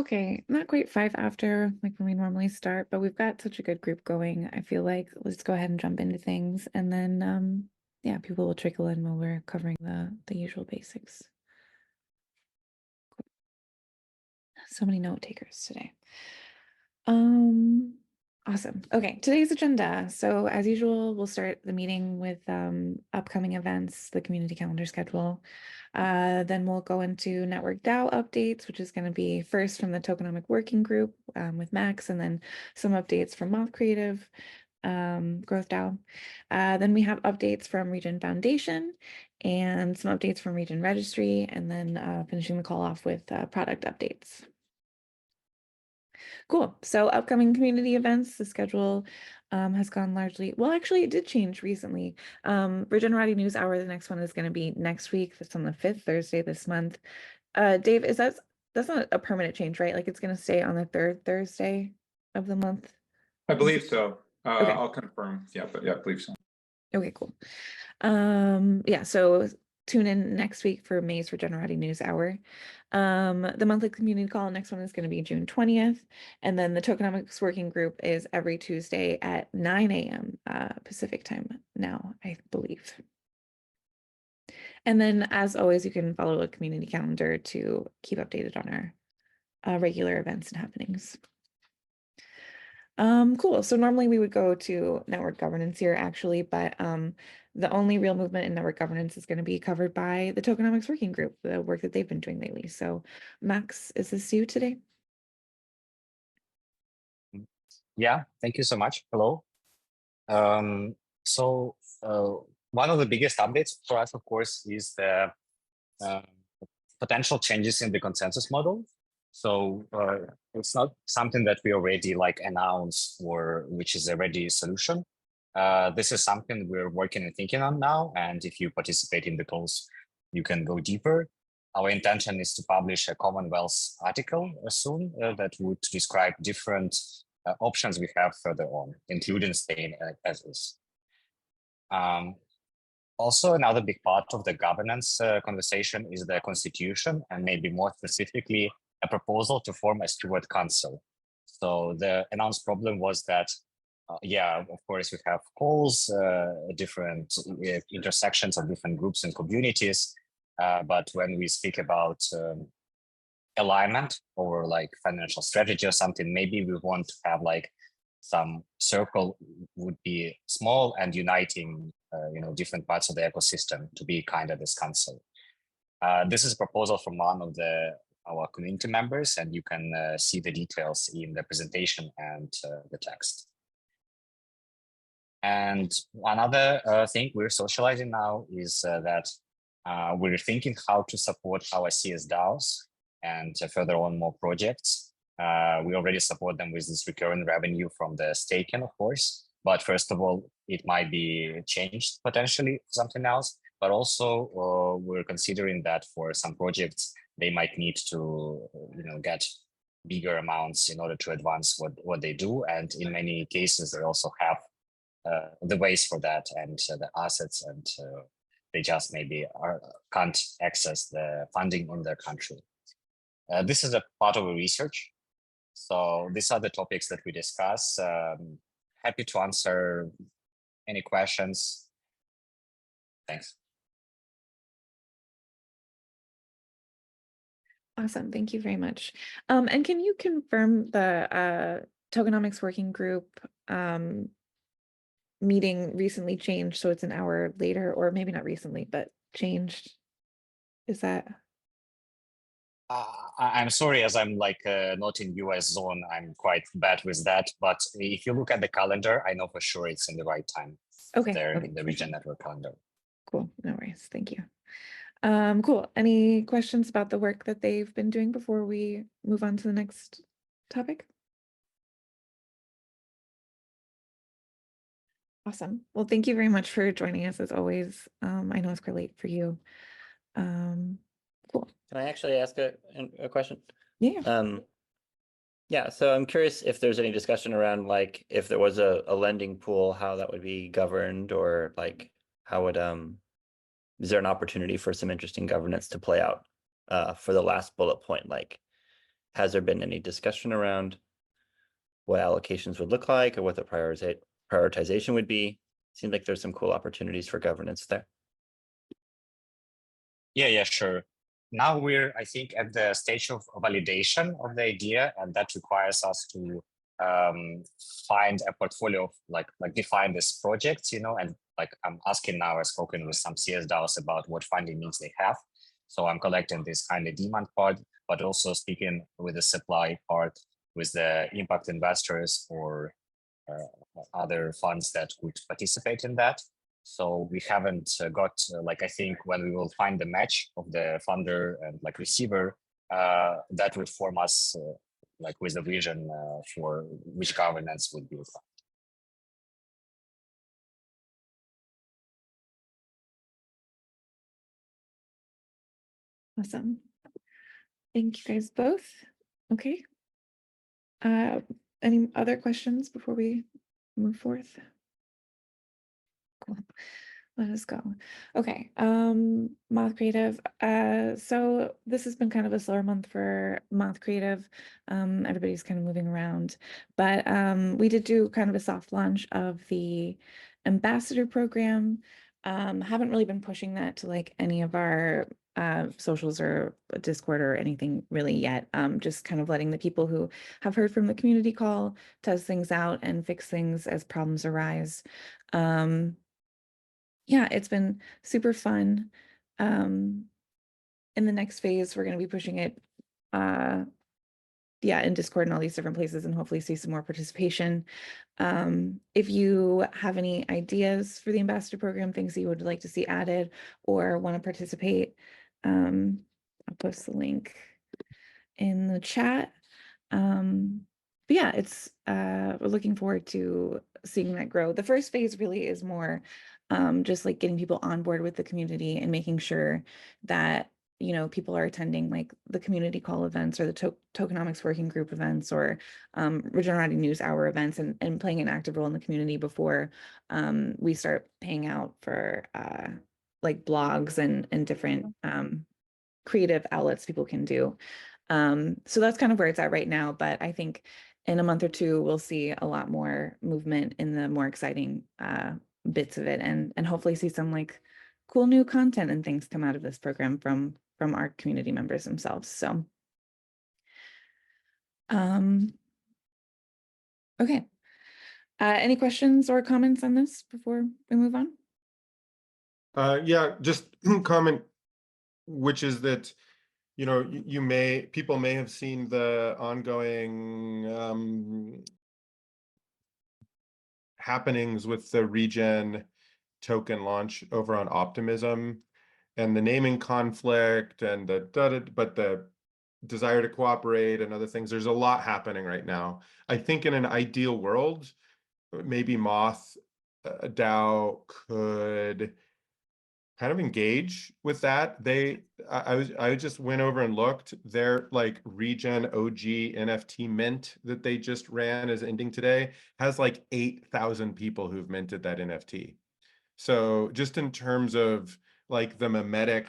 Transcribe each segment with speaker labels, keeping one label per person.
Speaker 1: Okay, not quite 5 after like when we normally start, but we've got such a good group going. I feel like let's go ahead and jump into things, and then yeah, people will trickle in while we're covering the usual basics. So many note takers today. Um, awesome. Okay, today's agenda. So as usual, we'll start the meeting with upcoming events, the community calendar schedule. Then we'll go into network DAO updates, which is going to be first from the tokenomic working group with Max, and then some updates from Moth Creative, Growth DAO. Then we have updates from Regen Foundation and some updates from Regen Registry, and then finishing the call off with product updates. Cool. So upcoming community events, the schedule has gone largely, well, actually it did change recently. Regenerati News Hour, the next one is going to be next week. That's on the 5th Thursday this month. Dave, that's not a permanent change, right? Like it's going to stay on the 3rd Thursday of the month?
Speaker 2: I believe so.
Speaker 1: Okay.
Speaker 2: I'll confirm. Yeah, but yeah, I believe so.
Speaker 1: Okay, cool. Yeah, so tune in next week for May's Regenerati News Hour. The monthly community call, next one is going to be June 20th. And then the tokenomics working group is every Tuesday at 9 a.m. Pacific time now, I believe. And then as always, you can follow a community calendar to keep updated on our regular events and happenings. Cool. So normally we would go to network governance here actually, but the only real movement in network governance is going to be covered by the tokenomics working group, the work that they've been doing lately. So Max, is this you today?
Speaker 3: Yeah, thank you so much. Hello. So one of the biggest updates for us, of course, is the potential changes in the consensus model. So it's not something that we already like announced or which is a ready solution. This is something we're working and thinking on now. And if you participate in the calls, you can go deeper. Our intention is to publish a Commonwealth article soon that would describe different options we have further on, including staying as is. Also, another big part of the governance conversation is the constitution, and maybe more specifically, a proposal to form a steward council. So the announced problem was that, yeah, of course, we have calls, different intersections of different groups and communities. But when we speak about alignment or like financial strategy or something, maybe we want to have like some circle would be small and uniting different parts of the ecosystem to be kind of this council. This is a proposal from one of our community members, and you can see the details in the presentation and the text. And another thing we're socializing now is that we're thinking how to support our CS DAOs and further on more projects. We already support them with this recurring revenue from the staking, of course. But first of all, it might be changed potentially for something else. But also, we're considering that for some projects, they might need to, get bigger amounts in order to advance what they do. And in many cases, they also have the ways for that and the assets, and they just maybe can't access the funding in their country. This is a part of the research. So these are the topics that we discuss. Happy to answer any questions. Thanks.
Speaker 1: Awesome. Thank you very much. And can you confirm the tokenomics working group meeting recently changed, so it's an hour later, or maybe not recently, but changed? Is that?
Speaker 3: I'm sorry, as I'm like not in US zone, I'm quite bad with that. But if you look at the calendar, I know for sure it's in the right time.
Speaker 1: Okay.
Speaker 3: There in the Regen Network calendar.
Speaker 1: Cool. No worries. Thank you. Cool. Any questions about the work that they've been doing before we move on to the next topic? Awesome. Well, thank you very much for joining us as always. I know it's quite late for you. Cool.
Speaker 4: Can I actually ask a question?
Speaker 1: Yeah.
Speaker 4: Yeah, so I'm curious if there's any discussion around like if there was a lending pool, how that would be governed, or like how would is there an opportunity for some interesting governance to play out for the last bullet point? Like has there been any discussion around what allocations would look like or what the prioritization would be? Seems like there's some cool opportunities for governance there.
Speaker 3: Yeah, sure. Now we're, I think, at the stage of validation of the idea, and that requires us to find a portfolio of like define this project, and like I'm asking now, I've spoken with some CSDAOs about what funding needs they have. So I'm collecting this kind of demand part, but also speaking with the supply part, with the impact investors or other funds that would participate in that. So we haven't got I think when we will find the match of the funder and like receiver, that would form us with a vision for which governance would be.
Speaker 1: Awesome. Thank you guys both. Okay. Any other questions before we move forth? Cool. Let us go. Okay. Moth Creative. So this has been kind of a slower month for Moth Creative. Everybody's kind of moving around, but we did do kind of a soft launch of the ambassador program. Haven't really been pushing that to like any of our socials or Discord or anything really yet. Just kind of letting the people who have heard from the community call test things out and fix things as problems arise. Yeah, it's been super fun. In the next phase, we're going to be pushing it, in Discord and all these different places, and hopefully see some more participation. If you have any ideas for the ambassador program, things you would like to see added or want to participate, I'll post the link in the chat. But yeah, it's we're looking forward to seeing that grow. The first phase really is more just like getting people on board with the community and making sure that people are attending like the community call events or the tokenomics working group events or Regenerati News Hour events and playing an active role in the community before we start paying out for like blogs and different creative outlets people can do. So that's kind of where it's at right now, but I think in a month or two, we'll see a lot more movement in the more exciting bits of it and hopefully see some like cool new content and things come out of this program from our community members themselves. So, okay. Any questions or comments on this before we move on?
Speaker 5: Yeah, just comment, which is that, people may have seen the ongoing happenings with the Regen token launch over on Optimism and the naming conflict and but the desire to cooperate and other things. There's a lot happening right now. I think in an ideal world, maybe Moth DAO could kind of engage with that. I just went over and looked. Their like Regen OG NFT mint that they just ran is ending today has like 8,000 people who've minted that NFT. So just in terms of like the memetic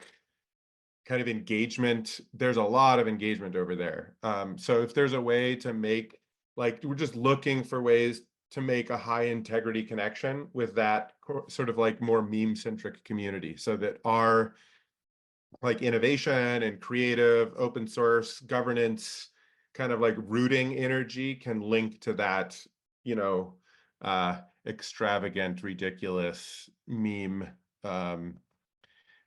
Speaker 5: kind of engagement, there's a lot of engagement over there. So if there's a way to make, like, we're just looking for ways to make a high integrity connection with that sort of like more meme centric community so that our like innovation and creative open source governance kind of like rooting energy can link to that, extravagant, ridiculous meme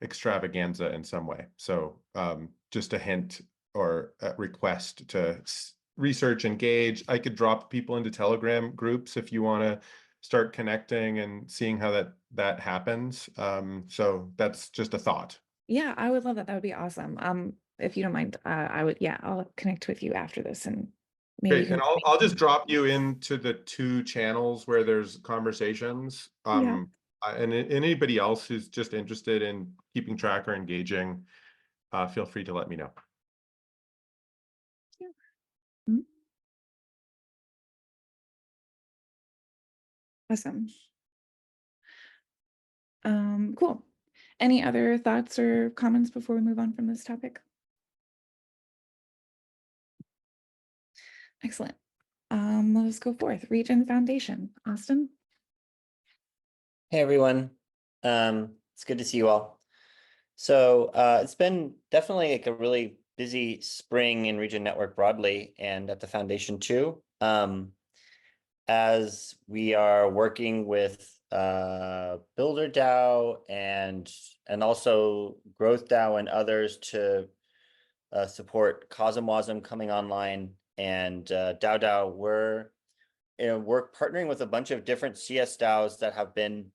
Speaker 5: extravaganza in some way. So just a hint or a request to research, engage. I could drop people into Telegram groups if you want to start connecting and seeing how that happens. So that's just a thought.
Speaker 1: Yeah, I would love that. That would be awesome. If you don't mind, I'll connect with you after this and maybe you
Speaker 5: Great,
Speaker 1: can.
Speaker 5: and I'll just drop you into the 2 channels where there's conversations.
Speaker 1: Yeah.
Speaker 5: And anybody else who's just interested in keeping track or engaging, feel free to let me know.
Speaker 1: Yeah. Mm-hmm. Awesome. Cool. Any other thoughts or comments before we move on from this topic? Excellent. Let us go forth. Regen Foundation, Austin.
Speaker 4: Hey everyone, it's good to see you all. So it's been definitely like a really busy spring in Regen Network broadly and at the foundation too. As we are working with Builder DAO and also Growth DAO and others to support CosmWasm coming online and DAO DAO, we're partnering with a bunch of different CS DAOs that have been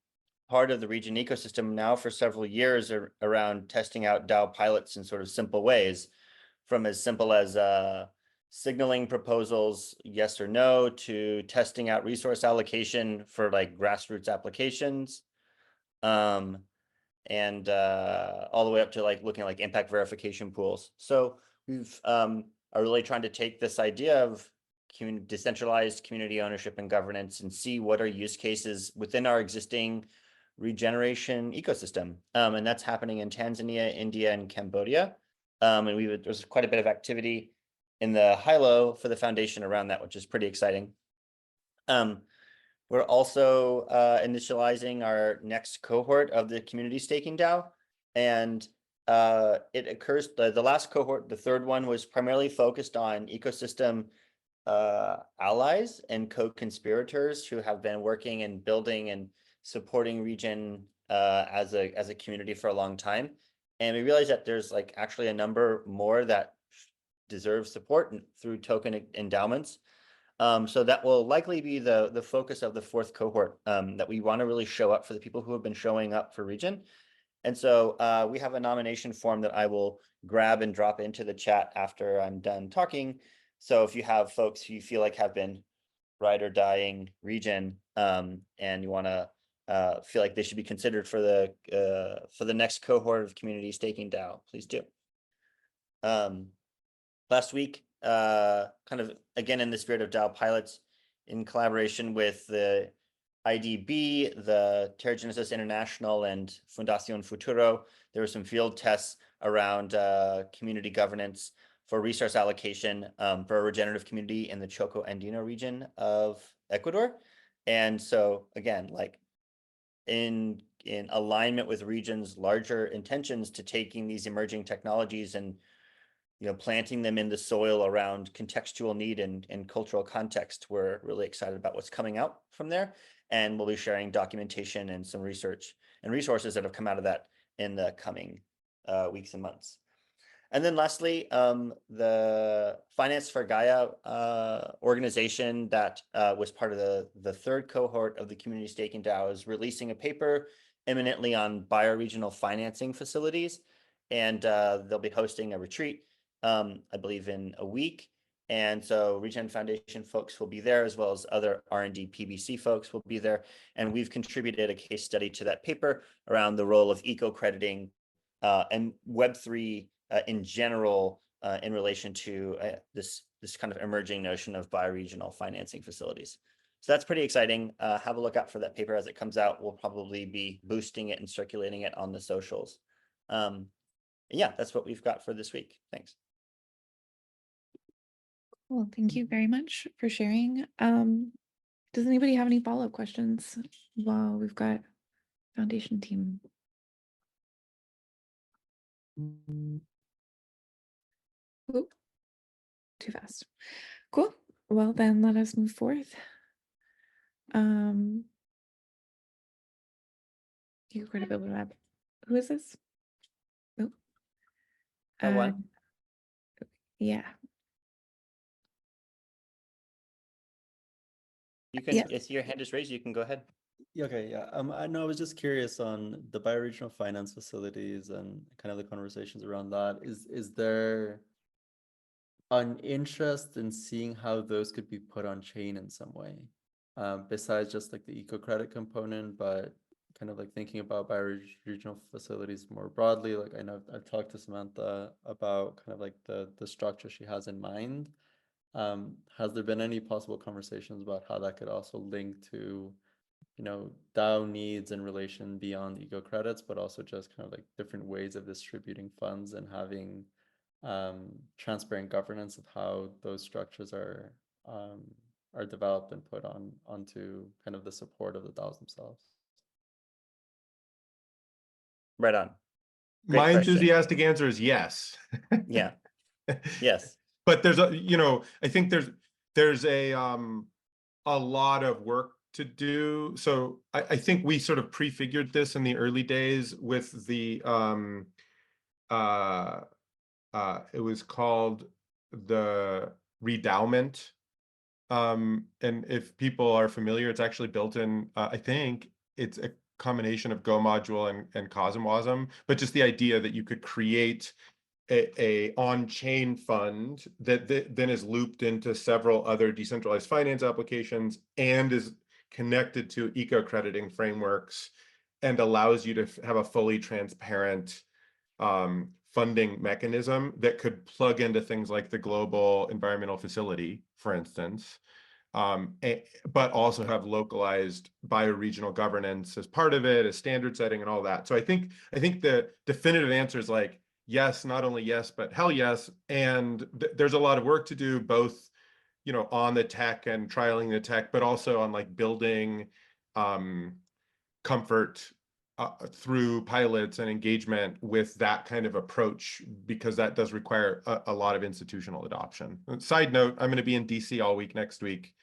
Speaker 4: part of the Regen ecosystem now for several years around testing out DAO pilots in sort of simple ways, from as simple as signaling proposals, yes or no, to testing out resource allocation for like grassroots applications, and all the way up to like looking at like impact verification pools. So we've are really trying to take this idea of decentralized community ownership and governance and see what are use cases within our existing regeneration ecosystem. And that's happening in Tanzania, India, and Cambodia. And there's quite a bit of activity in the high-low for the foundation around that, which is pretty exciting. We're also initializing our next cohort of the community staking DAO. And it occurs, the last cohort, the third one, was primarily focused on ecosystem allies and co-conspirators who have been working and building and supporting Regen as a community for a long time. And we realized that there's like actually a number more that deserve support through token endowments. So that will likely be the focus of the fourth cohort, that we want to really show up for the people who have been showing up for Regen. And so we have a nomination form that I will grab and drop into the chat after I'm done talking. So if you have folks who you feel like have been ride or dying Regen, and you want to feel like they should be considered for the next cohort of community staking DAO, please do. Last week, kind of again in the spirit of DAO pilots, in collaboration with the IDB, the Terragenesis International, and Fundación Futuro, there were some field tests around community governance for resource allocation for a regenerative community in the Choco Andino region of Ecuador. And so again, like in alignment with Regen's larger intentions to taking these emerging technologies and planting them in the soil around contextual need and cultural context, we're really excited about what's coming out from there. And we'll be sharing documentation and some research and resources that have come out of that in the coming weeks and months. And then lastly, the Finance for Gaia organization that was part of the third cohort of the community staking DAO is releasing a paper imminently on bioregional financing facilities. And they'll be hosting a retreat, I believe in a week. And so Regen Foundation folks will be there, as well as other R&D PBC folks will be there. And we've contributed a case study to that paper around the role of eco-crediting and Web3 in general in relation to this kind of emerging notion of bioregional financing facilities. So that's pretty exciting. Have a look out for that paper as it comes out. We'll probably be boosting it and circulating it on the socials. Yeah, that's what we've got for this week. Thanks.
Speaker 1: Well, thank you very much for sharing. Does anybody have any follow-up questions while we've got foundation team? Oop, too fast. Cool. Well, then let us move forth. You could build a map. Who is this? Oh,
Speaker 4: One.
Speaker 1: yeah.
Speaker 4: You can, if your hand is raised, you can go ahead.
Speaker 6: Okay, yeah. I know I was just curious on the bioregional finance facilities and kind of the conversations around that. Is there an interest in seeing how those could be put on chain in some way, besides just like the eco credit component, but kind of like thinking about bioregional facilities more broadly? Like I know I've talked to Samantha about kind of like the structure she has in mind. Has there been any possible conversations about how that could also link to, DAO needs in relation beyond eco credits, but also just kind of like different ways of distributing funds and having transparent governance of how those structures are are developed and put onto kind of the support of the DAOs themselves?
Speaker 4: Right on. Great
Speaker 5: My
Speaker 4: question.
Speaker 5: enthusiastic answer is yes.
Speaker 4: Yeah. Yes.
Speaker 5: But there's I think there's a lot of work to do. So I think we sort of prefigured this in the early days with the it was called the Redowment. And if people are familiar, it's actually built in, I think it's a combination of Go module and CosmWasm, but just the idea that you could create a on-chain fund that then is looped into several other decentralized finance applications and is connected to eco-crediting frameworks and allows you to have a fully transparent funding mechanism that could plug into things like the Global Environmental Facility, for instance, but also have localized bioregional governance as part of it, as standard setting and all that. So I think the definitive answer is like, yes, not only yes, but hell yes. And there's a lot of work to do, both, on the tech and trialing the tech, but also on like building comfort through pilots and engagement with that kind of approach, because that does require a lot of institutional adoption. Side note, I'm going to be in DC all week next week,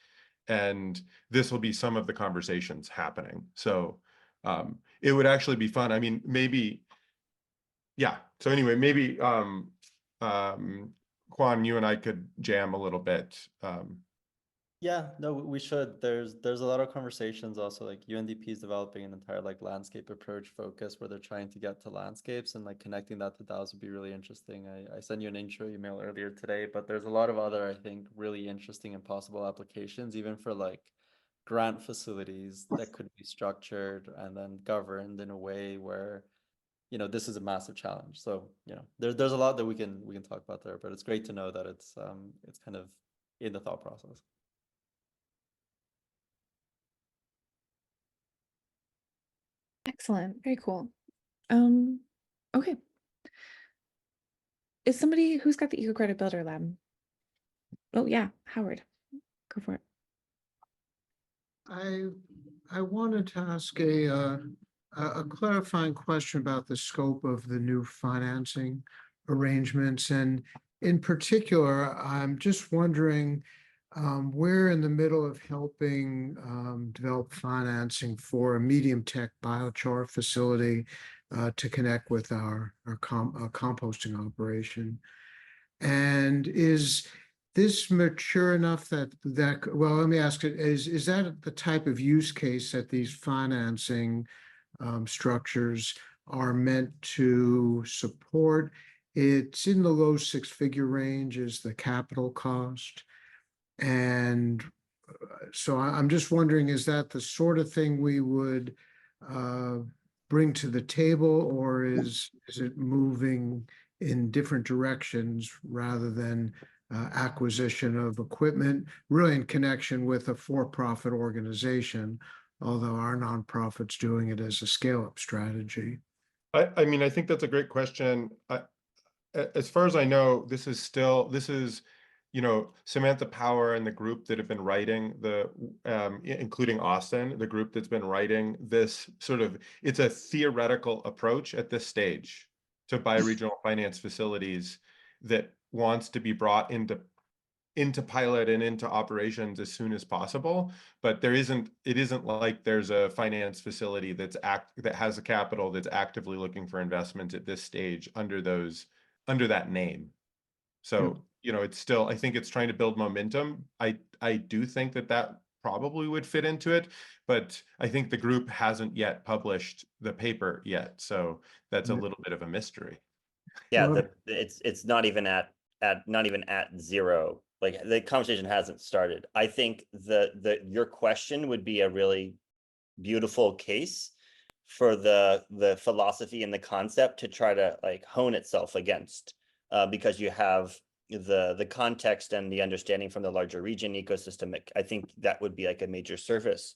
Speaker 5: and this will be some of the conversations happening. So it would actually be fun. I mean, maybe, yeah. So anyway, maybe Juan, you and I could jam a little bit.
Speaker 6: Yeah, no, we should. There's a lot of conversations also, like UNDP is developing an entire like landscape approach focus where they're trying to get to landscapes, and like connecting that to DAOs would be really interesting. I sent you an intro email earlier today, but there's a lot of other, I think, really interesting and possible applications, even for like grant facilities that could be structured and then governed in a way where, this is a massive challenge. So, there's a lot that we can talk about there, but it's great to know that it's kind of in the thought process.
Speaker 1: Excellent. Very cool. Okay. Is somebody who's got the Eco Credit Builder Lab? Oh yeah, Howard, go for it.
Speaker 7: I wanted to ask a clarifying question about the scope of the new financing arrangements, and in particular, I'm just wondering, we're in the middle of helping develop financing for a medium tech biochar facility to connect with our composting operation. And is this mature enough that well, let me ask it, is that the type of use case that these financing structures are meant to support? It's in the low six-figure range is the capital cost. And so I'm just wondering, is that the sort of thing we would bring to the table, or is it moving in different directions rather than acquisition of equipment, really in connection with a for-profit organization, although our nonprofit's doing it as a scale-up strategy?
Speaker 5: I mean, I think that's a great question. As far as I know, this is Samantha Power and the group that have been writing including Austin, the group that's been writing this it's a theoretical approach at this stage to bioregional finance facilities that wants to be brought into pilot and into operations as soon as possible. But it isn't like there's a finance facility that has a capital that's actively looking for investments at this stage under that name. So, it's still, I think it's trying to build momentum. I do think that probably would fit into it, but I think the group hasn't yet published the paper yet. So that's a little bit of a mystery.
Speaker 4: Yeah,
Speaker 7: Well,
Speaker 4: it's not even at zero. Like the conversation hasn't started. I think your question would be a really beautiful case for the philosophy and the concept to try to like hone itself against, because you have the context and the understanding from the larger Regen ecosystem. I think that would be like a major service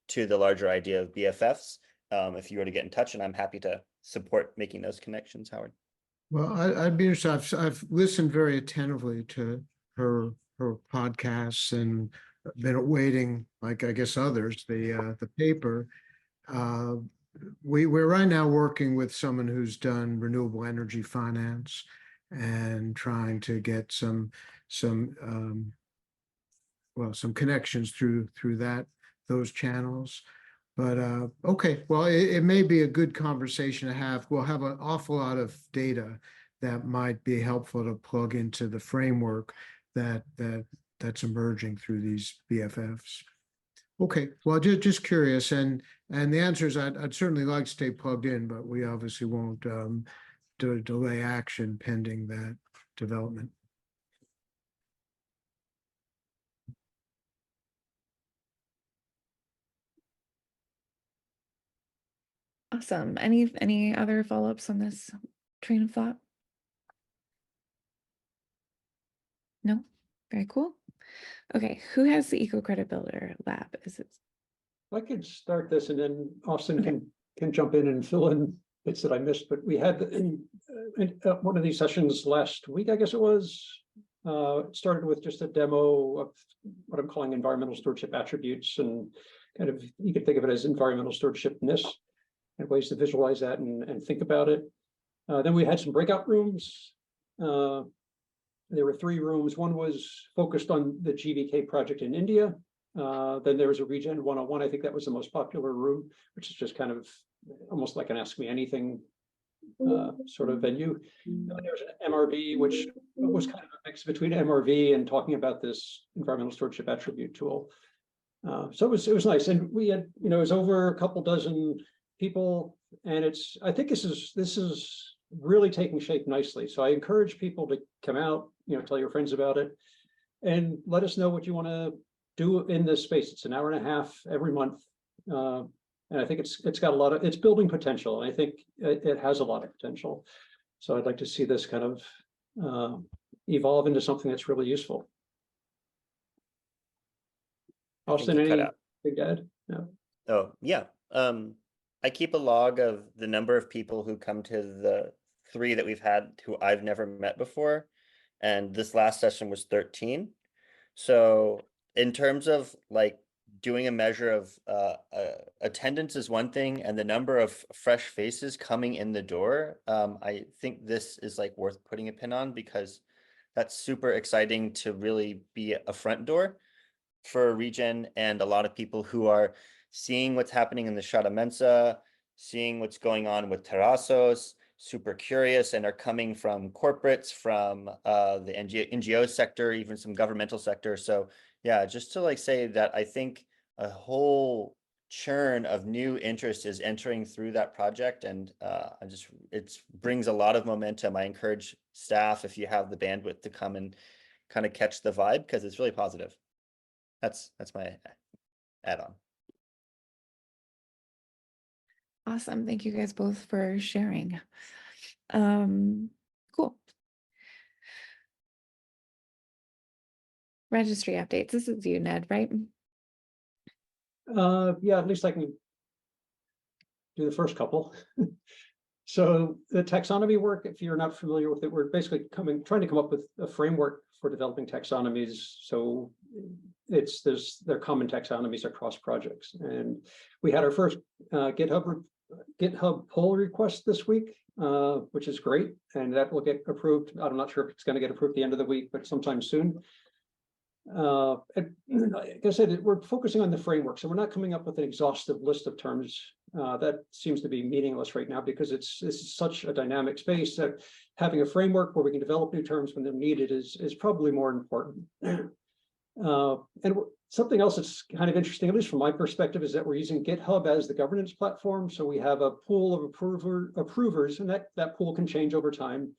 Speaker 4: to the larger idea of BFFs. If you were to get in touch, and I'm happy to support making those connections, Howard.
Speaker 7: well, I'd be interested. I've listened very attentively to her podcasts and been awaiting, like I guess others, the paper. We're right now working with someone who's done renewable energy finance and trying to get some some connections through those channels. But okay, well, it may be a good conversation to have. We'll have an awful lot of data that might be helpful to plug into the framework that's emerging through these BFFs. Okay, well, just curious, and the answer is I'd certainly like to stay plugged in, but we obviously won't delay action pending that development.
Speaker 1: Awesome. Any other follow-ups on this train of thought? No? Very cool. Okay, who has the Eco Credit Builder lab? Is it?
Speaker 8: I could start this and then Austin
Speaker 1: Okay.
Speaker 8: can jump in and fill in bits that I missed, but we had in one of these sessions last week, I guess it was. It started with just a demo of what I'm calling environmental stewardship attributes, and kind of, you could think of it as environmental stewardshipness and ways to visualize that and think about it. Then we had some breakout rooms. There were 3 rooms. One was focused on the GVK project in India. Then there was a Regen 101. I think that was the most popular room, which is just kind of almost like an Ask Me Anything sort of venue. And then there was an MRV, which was kind of a mix between MRV and talking about this environmental stewardship attribute tool. So it was nice, and we had, it was over a couple dozen people, and I think this is really taking shape nicely. So I encourage people to come out, tell your friends about it, and let us know what you want to do in this space. It's an hour and a half every month. And I think it's got it's building potential. And I think it has a lot of potential. So I'd like to see this kind of evolve into something that's really useful. Austin, anything to add? No.
Speaker 4: Oh, yeah. I keep a log of the number of people who come to the 3 that we've had who I've never met before. And this last session was 13. So in terms of like doing a measure of attendance is one thing, and the number of fresh faces coming in the door, I think this is like worth putting a pin on, because that's super exciting to really be a front door for Regen and a lot of people who are seeing what's happening in the Shara Mensa, seeing what's going on with Terrasos, super curious, and are coming from corporates, from the NGO sector, even some governmental sector. So yeah, just to like say that I think a whole churn of new interest is entering through that project, and it brings a lot of momentum. I encourage staff, if you have the bandwidth, to come and kind of catch the vibe, because it's really positive. That's my add-on.
Speaker 1: Awesome. Thank you guys both for sharing. Cool. Registry updates. This is you, Ned, right?
Speaker 8: Yeah, at least I can do the first couple. So the taxonomy work, if you're not familiar with it, we're basically trying to come up with a framework for developing taxonomies. So they're common taxonomies across projects. And we had our first GitHub pull request this week, which is great. And that will get approved. I'm not sure if it's going to get approved at the end of the week, but sometime soon. And like I said, we're focusing on the framework. So we're not coming up with an exhaustive list of terms. That seems to be meaningless right now, because it's such a dynamic space that having a framework where we can develop new terms when they're needed is probably more important. And something else that's kind of interesting, at least from my perspective, is that we're using GitHub as the governance platform. So we have a pool of approvers, and that pool can change over time.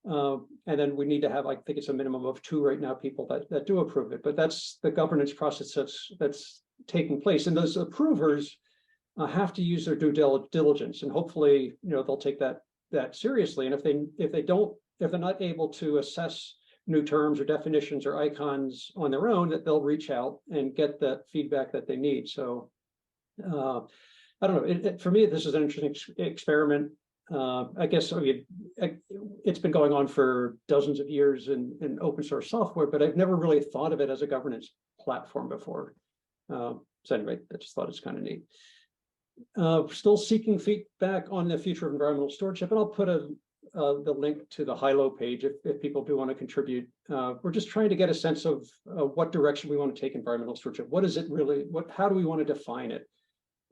Speaker 8: And then we need to have, I think it's a minimum of 2 right now, people that do approve it. But that's the governance process that's taking place. And those approvers have to use their due diligence, and hopefully, they'll take that seriously. And if they're not able to assess new terms or definitions or icons on their own, that they'll reach out and get that feedback that they need. So I don't know. For me, this is an interesting experiment. I guess it's been going on for dozens of years in open source software, but I've never really thought of it as a governance platform before. So anyway, I just thought it's kind of neat. Still seeking feedback on the future of environmental stewardship, and I'll put the link to the high-low page if people do want to contribute. We're just trying to get a sense of what direction we want to take environmental stewardship. What is it really? How do we want to define it?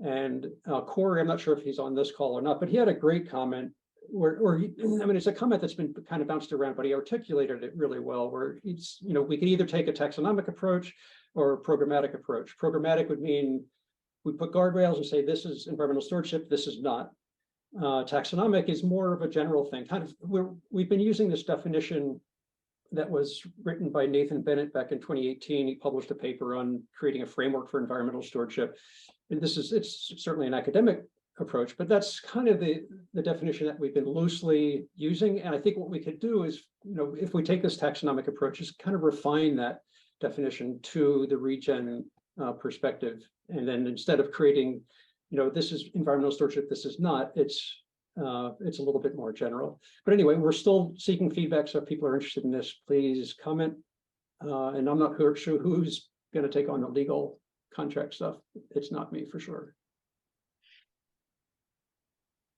Speaker 8: And Corey, I'm not sure if he's on this call or not, but he had a great comment it's a comment that's been kind of bounced around, but he articulated it really well, where he's, we can either take a taxonomic approach or a programmatic approach. Programmatic would mean we put guardrails and say, this is environmental stewardship, this is not. Taxonomic is more of a general thing. We've been using this definition that was written by Nathan Bennett back in 2018. He published a paper on creating a framework for environmental stewardship. And it's certainly an academic approach, but that's kind of the definition that we've been loosely using. And I think what we could do is, if we take this taxonomic approach, is kind of refine that definition to the regen perspective. And then instead of creating, this is environmental stewardship, this is not, it's a little bit more general. But anyway, we're still seeking feedback. So if people are interested in this, please comment. And I'm not sure who's going to take on the legal contract stuff. It's not me for sure.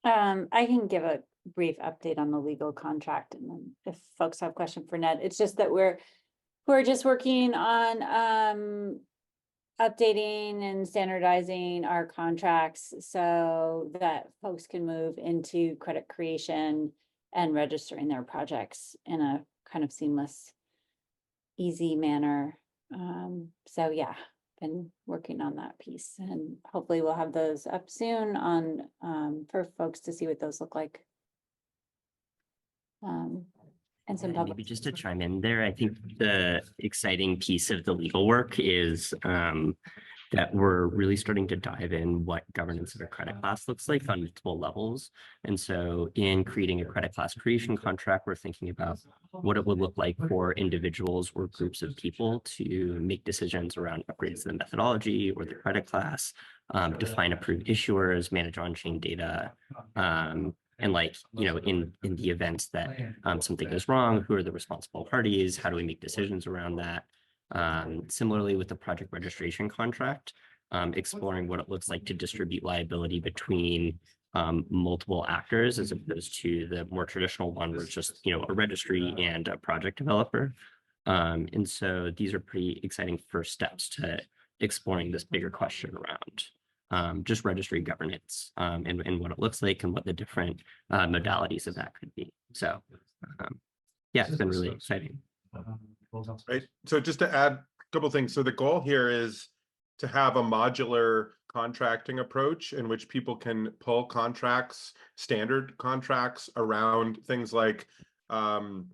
Speaker 9: I can give a brief update on the legal contract, and then if folks have a question for Ned, it's just that we're just working on updating and standardizing our contracts so that folks can move into credit creation and registering their projects in a kind of seamless, easy manner. So yeah, been working on that piece, and hopefully we'll have those up soon on for folks to see what those look like. And some public.
Speaker 10: Maybe just to chime in there, I think the exciting piece of the legal work is that we're really starting to dive in what governance of a credit class looks like on multiple levels. And so in creating a credit class creation contract, we're thinking about what it would look like for individuals or groups of people to make decisions around upgrades to the methodology or the credit class, define approved issuers, manage on-chain data, and in the event that something goes wrong, who are the responsible parties? How do we make decisions around that? Similarly, with the project registration contract, exploring what it looks like to distribute liability between multiple actors, as opposed to the more traditional one where it's just a registry and a project developer. And so these are pretty exciting first steps to exploring this bigger question around just registry governance and what it looks like and what the different modalities of that could be. So yeah, it's been really exciting.
Speaker 5: Right. So just to add a couple of things. So the goal here is to have a modular contracting approach in which people can pull contracts, standard contracts around things like, time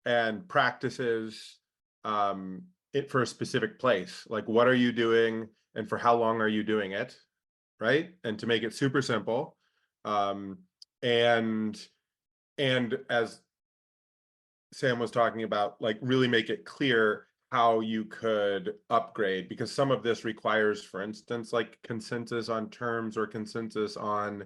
Speaker 5: and practices for a specific place. Like, what are you doing and for how long are you doing it? Right. And to make it super simple. And as Sam was talking about, like, really make it clear how you could upgrade, because some of this requires, for instance, like consensus on terms or consensus on,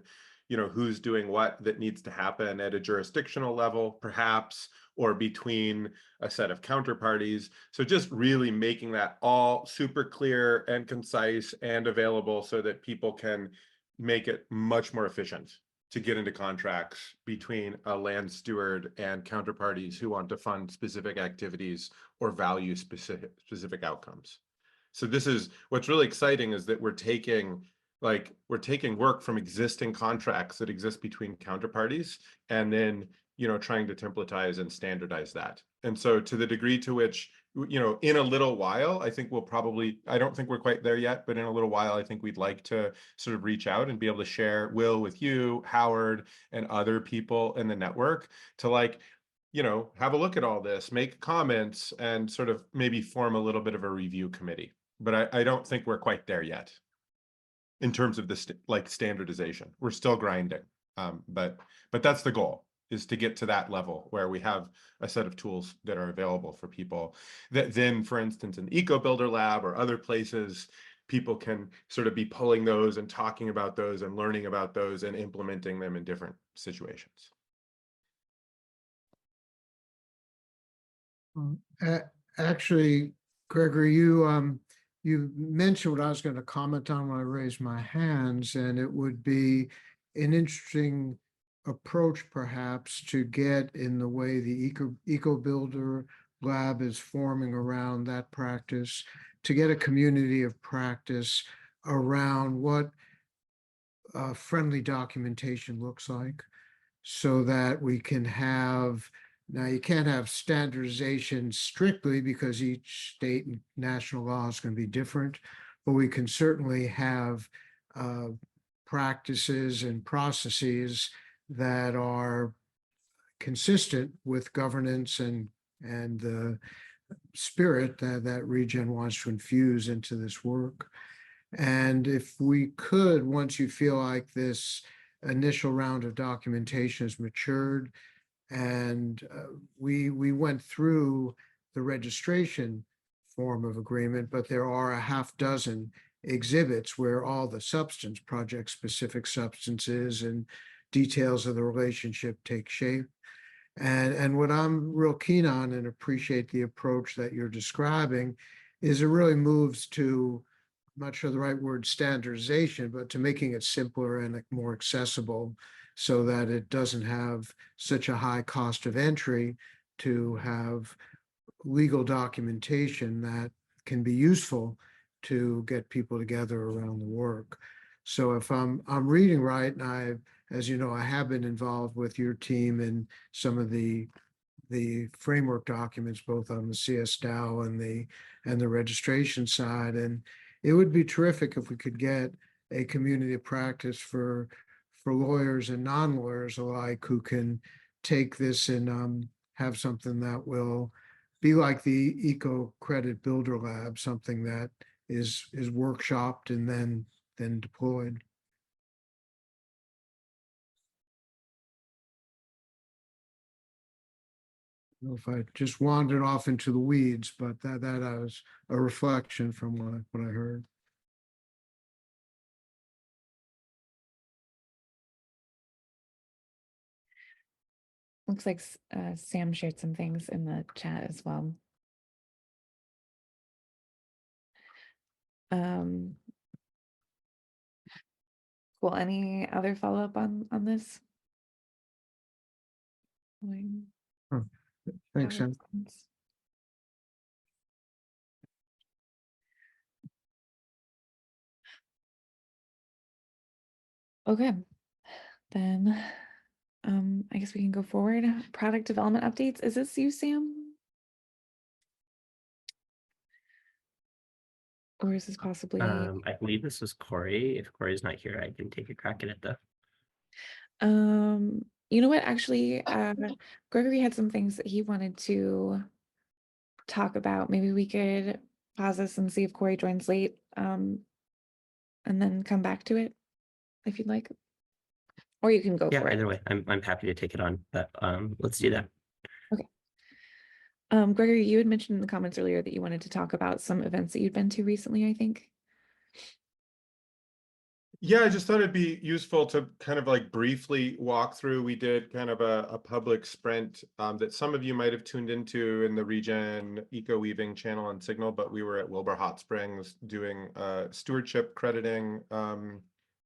Speaker 5: who's doing what that needs to happen at a jurisdictional level, perhaps, or between a set of counterparties. So just really making that all super clear and concise and available so that people can make it much more efficient to get into contracts between a land steward and counterparties who want to fund specific activities or value specific outcomes. So this is what's really exciting, is that we're taking work from existing contracts that exist between counterparties and then trying to templatize and standardize that. And so to the degree to which, in a little while, I think I don't think we're quite there yet, but in a little while, I think we'd like to sort of reach out and be able to share with you, Howard, and other people in the network to have a look at all this, make comments, and sort of maybe form a little bit of a review committee. But I don't think we're quite there yet in terms of this standardization. We're still grinding, but that's the goal, is to get to that level where we have a set of tools that are available for people that then, for instance, in Eco Builder Lab or other places, people can sort of be pulling those and talking about those and learning about those and implementing them in different situations.
Speaker 7: Actually, Gregory, you mentioned what I was going to comment on when I raised my hands, and it would be an interesting approach perhaps to get in the way the Eco Builder Lab is forming around that practice, to get a community of practice around what friendly documentation looks like, so that we can have, now you can't have standardization strictly because each state and national law is going to be different, but we can certainly have practices and processes that are consistent with governance and the spirit that Regen wants to infuse into this work. And if we could, once you feel like this initial round of documentation has matured, and we went through the registration form of agreement, but there are a half dozen exhibits where all the substance, project specific substances and details of the relationship take shape. And what I'm real keen on and appreciate the approach that you're describing is it really moves to, I'm not sure the right word, standardization, but to making it simpler and more accessible so that it doesn't have such a high cost of entry to have legal documentation that can be useful to get people together around the work. So if I'm reading right, and as you know, I have been involved with your team in some of the framework documents, both on the CSDAO and the registration side. And it would be terrific if we could get a community of practice for lawyers and non-lawyers alike who can take this and have something that will be like the Eco Credit Builder Lab, something that is workshopped and then deployed. I don't know if I just wandered off into the weeds, but that was a reflection from what I heard.
Speaker 1: Looks like Sam shared some things in the chat as well. Cool. Any other follow-up on this?
Speaker 7: Thanks, Sam.
Speaker 1: Okay, then I guess we can go forward. Product development updates. Is this you, Sam? Or is this possibly?
Speaker 10: I believe this was Corey. If Corey's not here, I can take a crack at it though.
Speaker 1: You know what? Actually, Gregory had some things that he wanted to talk about. Maybe we could pause this and see if Corey joins late, and then come back to it if you'd like. Or you can go
Speaker 10: Yeah,
Speaker 1: for it.
Speaker 10: either way, I'm happy to take it on, but let's do that.
Speaker 1: Okay. Gregory, you had mentioned in the comments earlier that you wanted to talk about some events that you'd been to recently, I think.
Speaker 5: Yeah, I just thought it'd be useful to kind of like briefly walk through. We did kind of a public sprint that some of you might have tuned into in the Regen Eco Weaving channel on Signal, but we were at Wilbur Hot Springs doing stewardship crediting.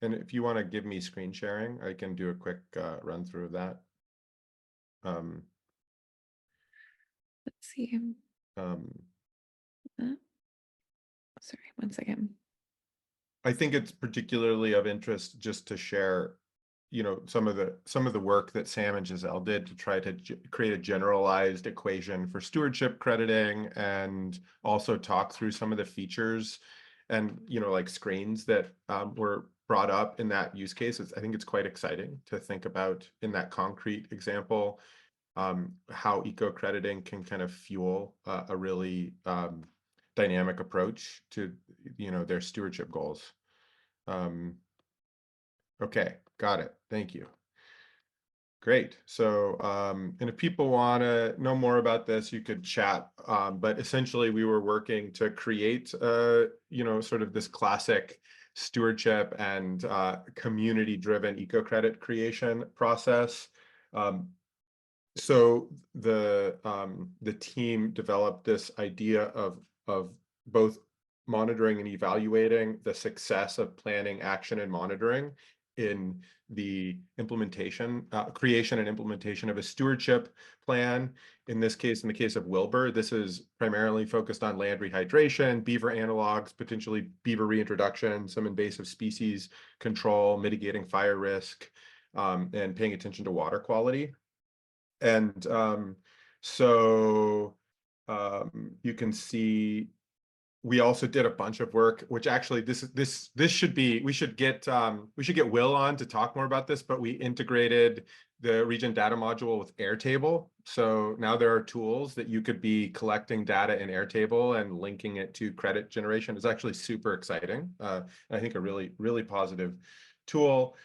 Speaker 5: And if you want to give me screen sharing, I can do a quick run through of that.
Speaker 1: Let's see. Sorry, 1 second.
Speaker 5: I think it's particularly of interest just to share, you know, some of the work that Sam and Giselle did to try to create a generalized equation for stewardship crediting, and also talk through some of the features and, you know, like screens that were brought up in that use case. I think it's quite exciting to think about in that concrete example how eco crediting can kind of fuel a really dynamic approach to, you know, their stewardship goals. Okay, got it. Thank you. Great. So, and if people want to know more about this, you could chat. But essentially, we were working to create, sort of this classic stewardship and community-driven eco-credit creation process. So the team developed this idea of both monitoring and evaluating the success of planning, action, and monitoring in the implementation, creation and implementation of a stewardship plan. In this case, in the case of Wilbur, this is primarily focused on land rehydration, beaver analogs, potentially beaver reintroduction, some invasive species control, mitigating fire risk, and paying attention to water quality. And you can see we also did a bunch of work, which actually this should be, we should get Will on to talk more about this, but we integrated the Regen data module with Airtable. So now there are tools that you could be collecting data in Airtable and linking it to credit generation. It's actually super exciting. I think a really, really positive tool.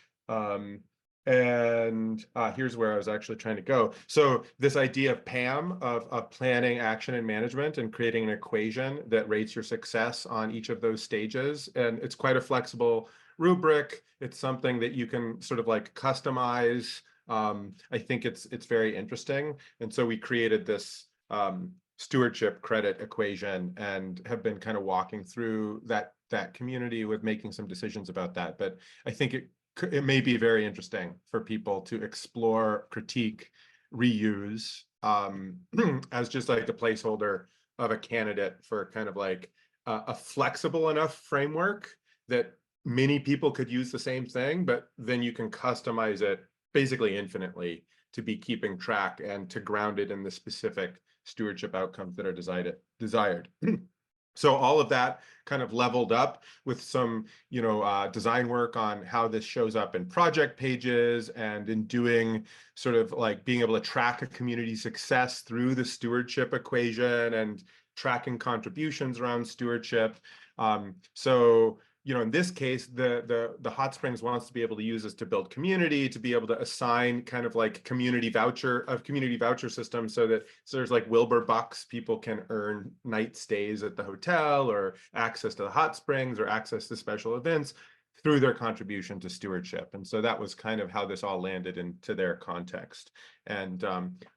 Speaker 5: Here's where I was actually trying to go. So this idea of PAM, of planning, action, and management, and creating an equation that rates your success on each of those stages. And it's quite a flexible rubric. It's something that you can sort of like customize. I think it's very interesting. And so we created this stewardship credit equation and have been kind of walking through that community with making some decisions about that. But I think it may be very interesting for people to explore, critique, reuse as just like a placeholder of a candidate for kind of like a flexible enough framework that many people could use the same thing, but then you can customize it basically infinitely to be keeping track and to ground it in the specific stewardship outcomes that are desired. So all of that kind of leveled up with some, design work on how this shows up in project pages and in doing sort of like being able to track a community success through the stewardship equation and tracking contributions around stewardship. In this case, the Hot Springs wants to be able to use this to build community, to be able to assign kind of like community voucher system so there's like Wilbur bucks, people can earn night stays at the hotel or access to the hot springs or access to special events through their contribution to stewardship. And so that was kind of how this all landed into their context. And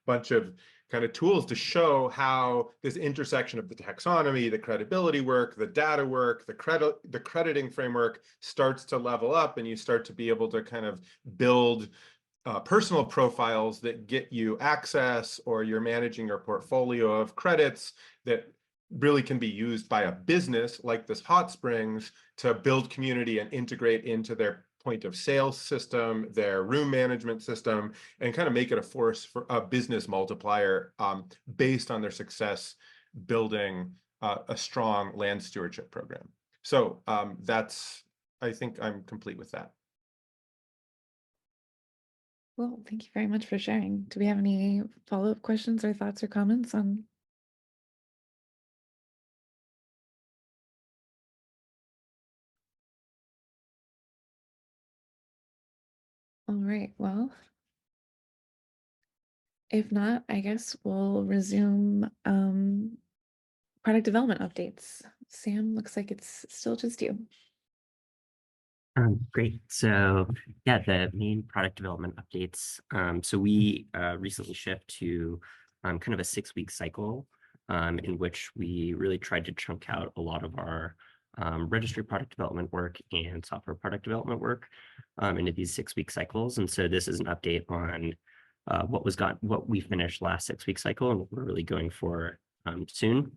Speaker 5: bunch of kind of tools to show how this intersection of the taxonomy, the credibility work, the data work, the crediting framework starts to level up, and you start to be able to kind of build personal profiles that get you access, or you're managing your portfolio of credits that really can be used by a business like this Hot Springs to build community and integrate into their point of sales system, their room management system, and kind of make it a force for a business multiplier based on their success building a strong land stewardship program. So I think I'm complete with that.
Speaker 1: Well, thank you very much for sharing. Do we have any follow-up questions or thoughts or comments on? All right, well, if not, I guess we'll resume product development updates. Sam, looks like it's still just you.
Speaker 10: Great. So yeah, the main product development updates. So we recently shift to kind of a 6-week cycle in which we really tried to chunk out a lot of our registry product development work and software product development work into these 6-week cycles. And so this is an update on what we finished last 6-week cycle and what we're really going for soon.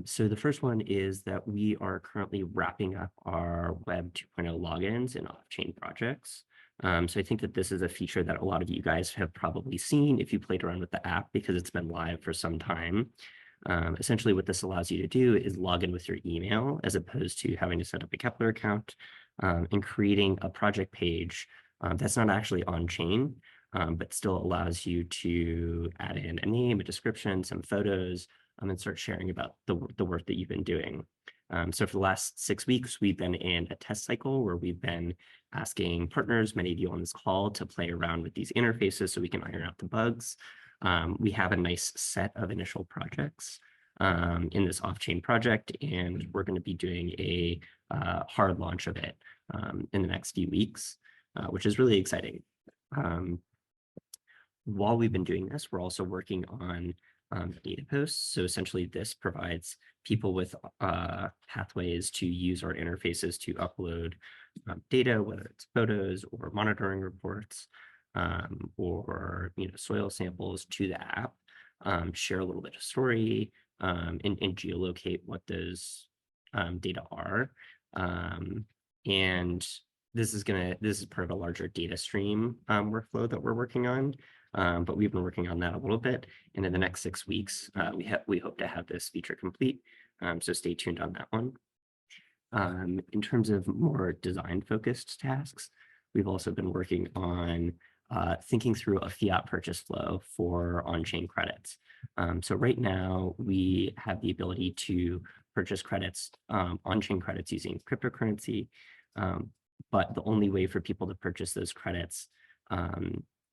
Speaker 10: So the first one is that we are currently wrapping up our Web 2.0 logins and off-chain projects. So I think that this is a feature that a lot of you guys have probably seen if you played around with the app, because it's been live for some time. Essentially, what this allows you to do is log in with your email as opposed to having to set up a Kepler account and creating a project page that's not actually on-chain, but still allows you to add in a name, a description, some photos, and start sharing about the work that you've been doing. So for the last 6 weeks, we've been in a test cycle where we've been asking partners, many of you on this call, to play around with these interfaces so we can iron out the bugs. We have a nice set of initial projects in this off-chain project, and we're going to be doing a hard launch of it in the next few weeks, which is really exciting. While we've been doing this, we're also working on data posts. So essentially this provides people with pathways to use our interfaces to upload data, whether it's photos or monitoring reports or soil samples to the app, share a little bit of story and geolocate what those data are. And this is part of a larger data stream workflow that we're working on. But we've been working on that a little bit. And in the next 6 weeks, we hope to have this feature complete. So stay tuned on that one. In terms of more design-focused tasks, we've also been working on thinking through a fiat purchase flow for on-chain credits. So right now, we have the ability to purchase credits, on-chain credits using cryptocurrency. But the only way for people to purchase those credits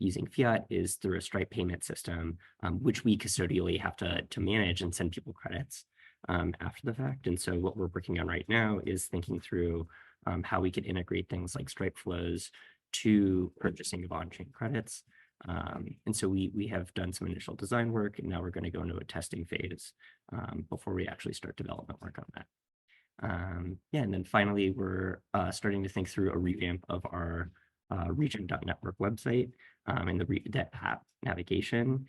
Speaker 10: using fiat is through a Stripe payment system, which we custodially have to manage and send people credits after the fact. And so what we're working on right now is thinking through how we could integrate things like Stripe flows to purchasing of on-chain credits. And so we have done some initial design work, and now we're going to go into a testing phase before we actually start development work on that. Yeah, and then finally, we're starting to think through a revamp of our Regen.network website and the app navigation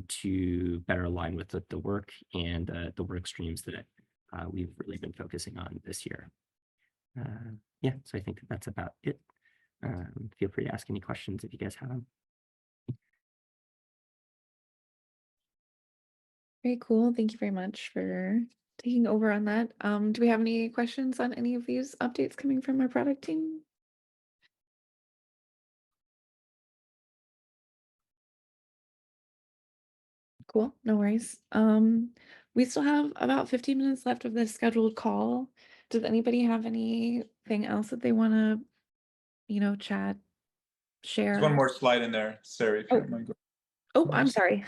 Speaker 10: to better align with the work and the work streams that we've really been focusing on this year. Yeah, so I think that's about it. Feel free to ask any questions if you guys have them.
Speaker 1: Very cool. Thank you very much for taking over on that. Do we have any questions on any of these updates coming from our product team? Cool, no worries. We still have about 15 minutes left of this scheduled call. Does anybody have anything else that they want to, chat, share?
Speaker 2: There's one more slide in there, Sarah, if you don't mind.
Speaker 1: Oh, I'm sorry.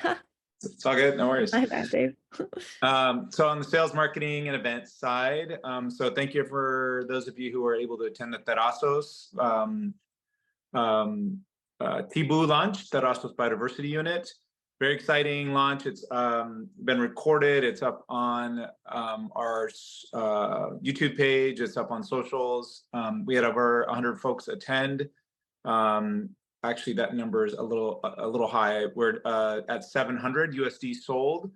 Speaker 2: It's all good, no worries.
Speaker 1: My bad, Dave.
Speaker 2: So on the sales, marketing, and events side, so thank you for those of you who were able to attend the Terrasos Tibu launch, Terrasos Biodiversity Unit. Very exciting launch. It's been recorded. It's up on our YouTube page. It's up on socials. We had over 100 folks attend. Actually, that number is a little high. We're at 700 USD sold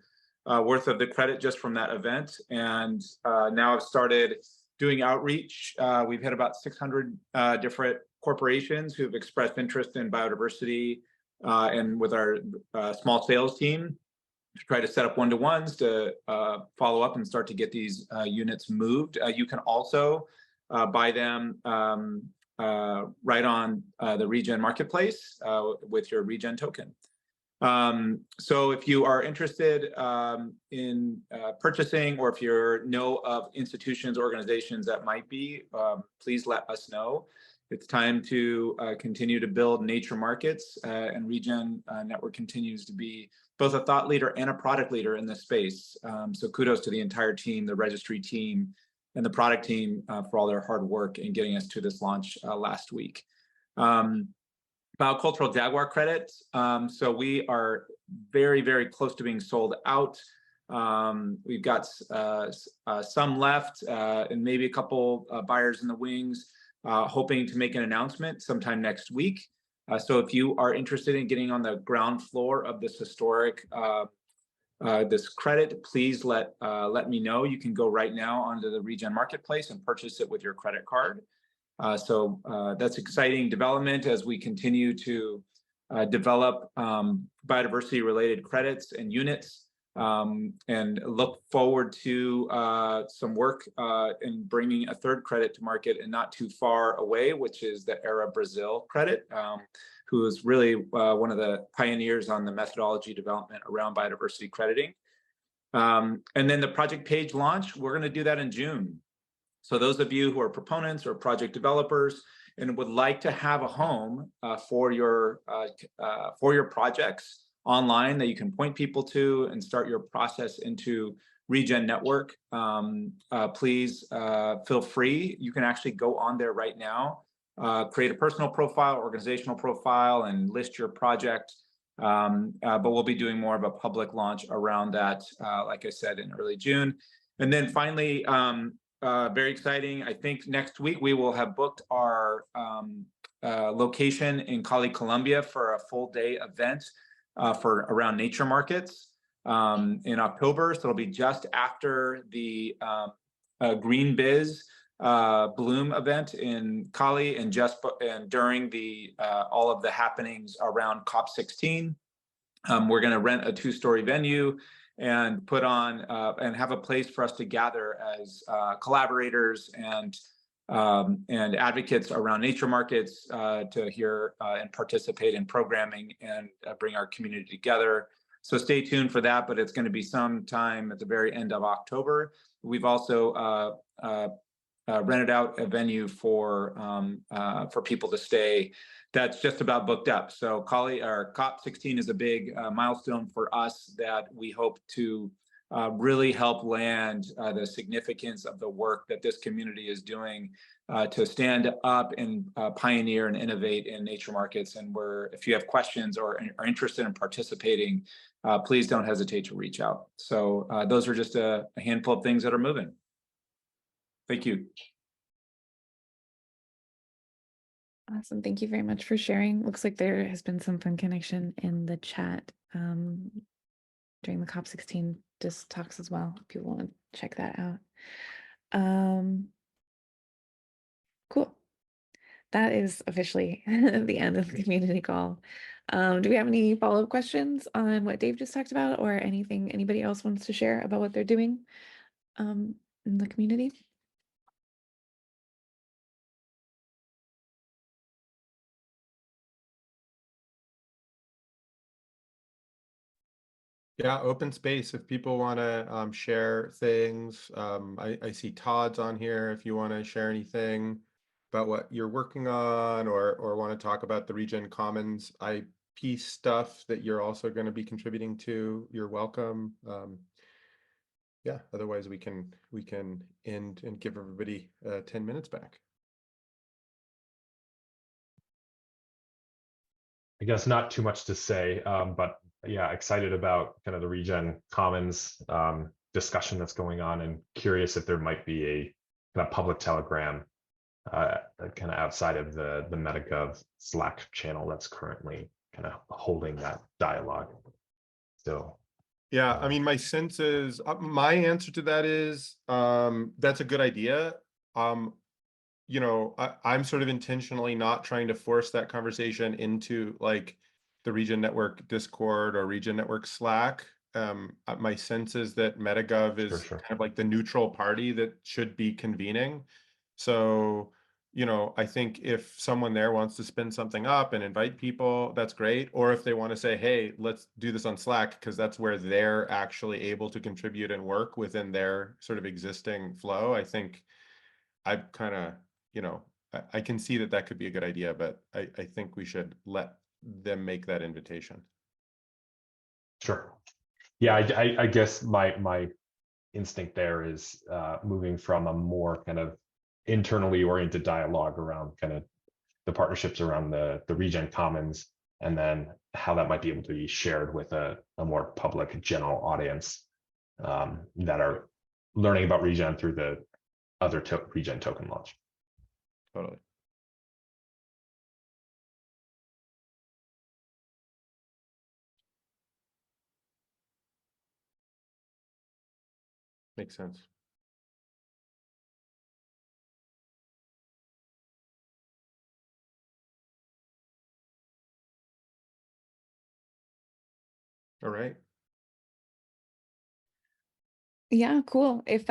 Speaker 2: worth of the credit just from that event. And now I've started doing outreach. We've had about 600 different corporations who've expressed interest in biodiversity and with our small sales team to try to set up one-to-ones to follow up and start to get these units moved. You can also buy them right on the Regen marketplace with your Regen token. So if you are interested in purchasing, or if you know of institutions, organizations that might be, please let us know. It's time to continue to build nature markets, and Regen Network continues to be both a thought leader and a product leader in this space. So kudos to the entire team, the registry team, and the product team for all their hard work in getting us to this launch last week. Biocultural Jaguar credits. So we are very, very close to being sold out. We've got some left and maybe a couple buyers in the wings, hoping to make an announcement sometime next week. So if you are interested in getting on the ground floor of this historic this credit, please let me know. You can go right now onto the Regen marketplace and purchase it with your credit card. So that's exciting development as we continue to develop biodiversity related credits and units, and look forward to some work in bringing a third credit to market and not too far away, which is the Era Brazil credit, who is really one of the pioneers on the methodology development around biodiversity crediting. And then the project page launch, we're going to do that in June. So those of you who are proponents or project developers and would like to have a home for your projects online that you can point people to and start your process into Regen Network, please feel free. You can actually go on there right now, create a personal profile, organizational profile, and list your project. But we'll be doing more of a public launch around that, like I said, in early June. And then finally, very exciting, I think next week we will have booked our location in Cali, Colombia for a full day event for around nature markets in October. So it'll be just after the Green Biz Bloom event in Cali and during the all of the happenings around COP16. We're going to rent a 2-story venue and put on and have a place for us to gather as collaborators and advocates around nature markets to hear and participate in programming and bring our community together. So stay tuned for that, but it's going to be sometime at the very end of October. We've also rented out a venue for people to stay. That's just about booked up. So COP16 is a big milestone for us that we hope to really help land the significance of the work that this community is doing to stand up and pioneer and innovate in nature markets. And if you have questions or are interested in participating, please don't hesitate to reach out. So those are just a handful of things that are moving. Thank you.
Speaker 1: Awesome. Thank you very much for sharing. Looks like there has been some fun connection in the chat during the COP16 just talks as well. If people want to check that out. Cool. That is officially the end of the community call. Do we have any follow-up questions on what Dave just talked about or anything anybody else wants to share about what they're doing in the community?
Speaker 5: Yeah, open space. If people want to share things, I see Todd's on here. If you want to share anything about what you're working on or want to talk about the Regen Commons IP stuff that you're also going to be contributing to, you're welcome. Yeah, otherwise we can end and give everybody 10 minutes back.
Speaker 11: I guess not too much to say, but yeah, excited about kind of the Regen Commons discussion that's going on, and curious if there might be a kind of public telegram kind of outside of the MetaGov Slack channel that's currently kind of holding that dialogue. So
Speaker 5: yeah, I mean, my sense is my answer to that is that's a good idea. You know, I'm sort of intentionally not trying to force that conversation into like the Regen Network Discord or Regen Network Slack. My sense is that MetaGov is
Speaker 11: Sure.
Speaker 5: kind of like the neutral party that should be convening. So, you know, I think if someone there wants to spin something up and invite people, that's great. Or if they want to say, hey, let's do this on Slack, because that's where they're actually able to contribute and work within their sort of existing flow. I think I kind of, you know, I can see that could be a good idea, but I think we should let them make that invitation.
Speaker 11: Sure. Yeah, I guess my instinct there is moving from a more kind of internally oriented dialogue around kind of the partnerships around the Regen Commons, and then how that might be able to be shared with a more public general audience that are learning about Regen through the other Regen token launch.
Speaker 5: Totally. Makes sense. All right.
Speaker 1: Yeah, cool. If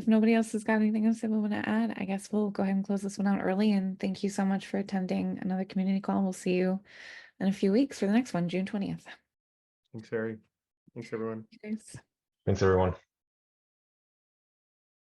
Speaker 1: nobody else has got anything else they want to add, I guess we'll go ahead and close this one out early. And thank you so much for attending another community call. We'll see you in a few weeks for the next one, June 20th.
Speaker 5: Thanks, Harry. Thanks, everyone.
Speaker 1: Thanks.
Speaker 11: Thanks, everyone.